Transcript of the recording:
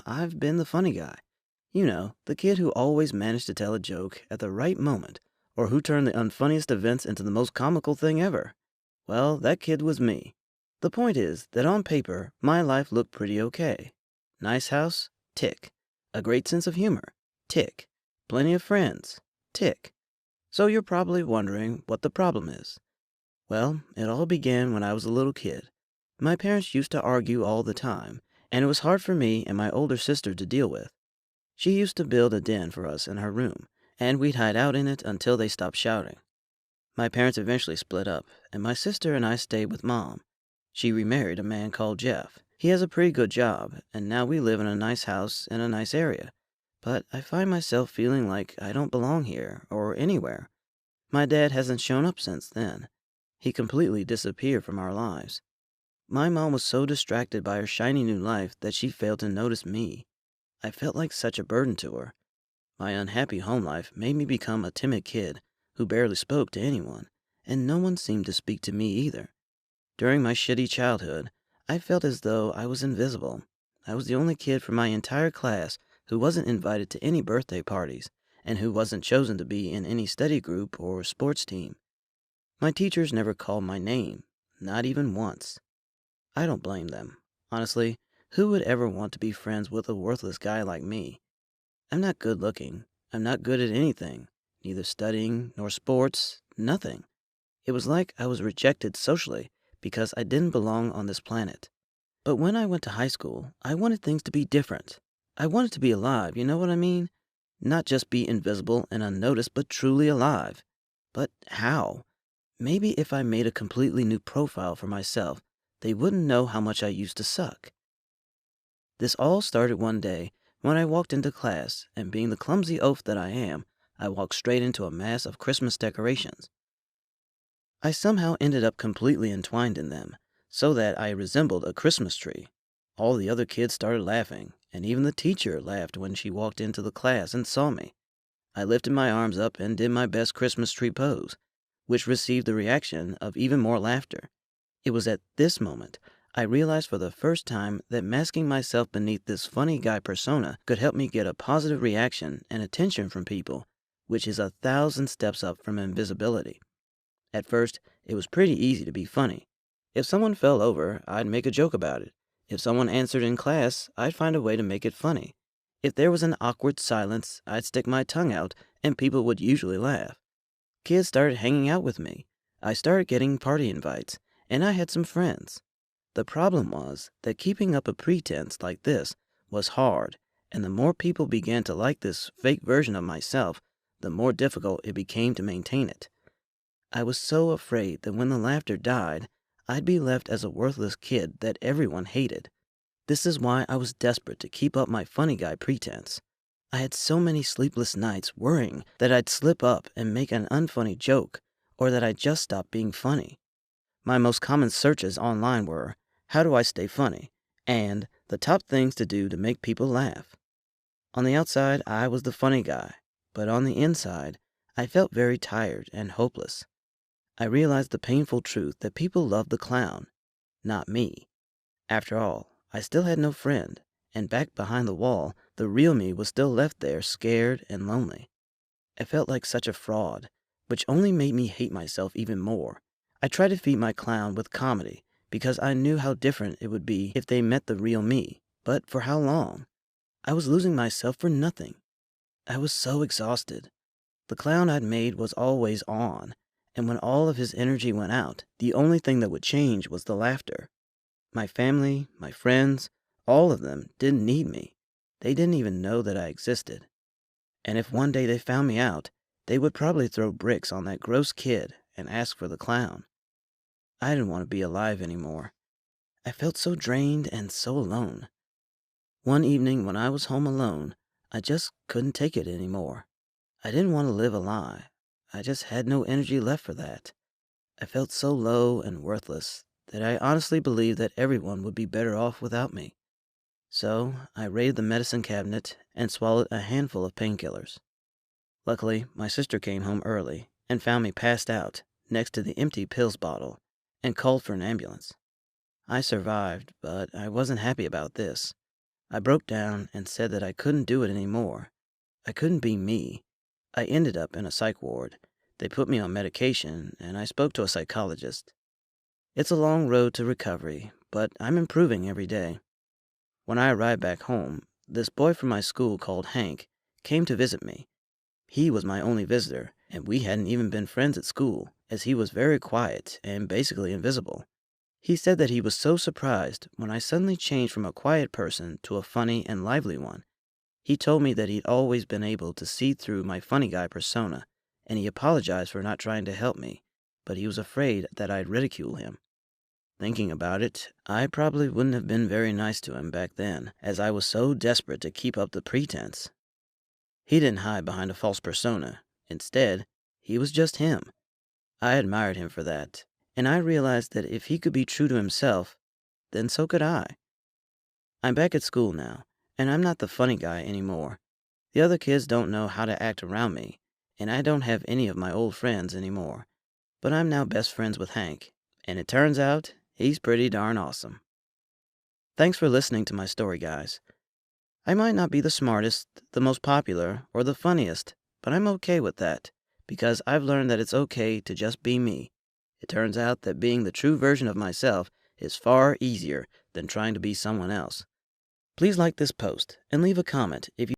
I've been the funny guy. You know, the kid who always managed to tell a joke at the right moment, or who turned the unfunniest events into the most comical thing ever. Well, that kid was me. The point is that on paper, my life looked pretty okay. Nice house? Tick. A great sense of humor? Tick. Plenty of friends? Tick. So you're probably wondering what the problem is. Well, it all began when I was a little kid. My parents used to argue all the time, and it was hard for me and my older sister to deal with. She used to build a den for us in her room, and we'd hide out in it until they stopped shouting. My parents eventually split up, and my sister and I stayed with Mom. She remarried a man called Jeff. He has a pretty good job, and now we live in a nice house in a nice area. But I find myself feeling like I don't belong here or anywhere. My dad hasn't shown up since then. He completely disappeared from our lives. My mom was so distracted by her shiny new life that she failed to notice me. I felt like such a burden to her. My unhappy home life made me become a timid kid who barely spoke to anyone, and no one seemed to speak to me either. During my shitty childhood, I felt as though I was invisible. I was the only kid from my entire class who wasn't invited to any birthday parties, and who wasn't chosen to be in any study group or sports team. My teachers never called my name, not even once. I don't blame them. Honestly, who would ever want to be friends with a worthless guy like me? I'm not good looking. I'm not good at anything, neither studying nor sports, nothing. It was like I was rejected socially because I didn't belong on this planet. But when I went to high school, I wanted things to be different. I wanted to be alive, you know what I mean? Not just be invisible and unnoticed, but truly alive. But how? Maybe if I made a completely new profile for myself, they wouldn't know how much I used to suck. This all started one day when I walked into class, and being the clumsy oaf that I am, I walked straight into a mass of Christmas decorations. I somehow ended up completely entwined in them, so that I resembled a Christmas tree. All the other kids started laughing, and even the teacher laughed when she walked into the class and saw me. I lifted my arms up and did my best Christmas tree pose, which received the reaction of even more laughter. It was at this moment I realized for the first time that masking myself beneath this funny guy persona could help me get a positive reaction and attention from people, which is 1,000 steps up from invisibility. At first, it was pretty easy to be funny. If someone fell over, I'd make a joke about it. If someone answered in class, I'd find a way to make it funny. If there was an awkward silence, I'd stick my tongue out and people would usually laugh. Kids started hanging out with me. I started getting party invites, and I had some friends. The problem was that keeping up a pretense like this was hard, and the more people began to like this fake version of myself, the more difficult it became to maintain it. I was so afraid that when the laughter died, I'd be left as a worthless kid that everyone hated. This is why I was desperate to keep up my funny guy pretense. I had so many sleepless nights worrying that I'd slip up and make an unfunny joke, or that I'd just stop being funny. My most common searches online were, "How do I stay funny?" and "The top things to do to make people laugh." On the outside, I was the funny guy, but on the inside, I felt very tired and hopeless. I realized the painful truth that people loved the clown, not me. After all, I still had no friend, and back behind the wall, the real me was still left there, scared and lonely. I felt like such a fraud, which only made me hate myself even more. I tried to feed my clown with comedy, because I knew how different it would be if they met the real me, but for how long? I was losing myself for nothing. I was so exhausted. The clown I'd made was always on, and when all of his energy went out, the only thing that would change was the laughter. My family, my friends, all of them didn't need me. They didn't even know that I existed. And if one day they found me out, they would probably throw bricks on that gross kid and ask for the clown. I didn't want to be alive anymore. I felt so drained and so alone. One evening when I was home alone, I just couldn't take it anymore. I didn't want to live a lie. I just had no energy left for that. I felt so low and worthless that I honestly believed that everyone would be better off without me. So I raided the medicine cabinet and swallowed a handful of painkillers. Luckily, my sister came home early and found me passed out next to the empty pills bottle and called for an ambulance. I survived, but I wasn't happy about this. I broke down and said that I couldn't do it anymore. I couldn't be me. I ended up in a psych ward. They put me on medication, and I spoke to a psychologist. It's a long road to recovery, but I'm improving every day. When I arrived back home, this boy from my school called Hank came to visit me. He was my only visitor, and we hadn't even been friends at school, as he was very quiet and basically invisible. He said that he was so surprised when I suddenly changed from a quiet person to a funny and lively one. He told me that he'd always been able to see through my funny guy persona, and he apologized for not trying to help me, but he was afraid that I'd ridicule him. Thinking about it, I probably wouldn't have been very nice to him back then, as I was so desperate to keep up the pretense. He didn't hide behind a false persona. Instead, he was just him. I admired him for that, and I realized that if he could be true to himself, then so could I. I'm back at school now, and I'm not the funny guy anymore. The other kids don't know how to act around me, and I don't have any of my old friends anymore. But I'm now best friends with Hank, and it turns out he's pretty darn awesome. Thanks for listening to my story, guys. I might not be the smartest, the most popular, or the funniest, but I'm okay with that, because I've learned that it's okay to just be me. It turns out that being the true version of myself is far easier than trying to be someone else. Please like this post and leave a comment if you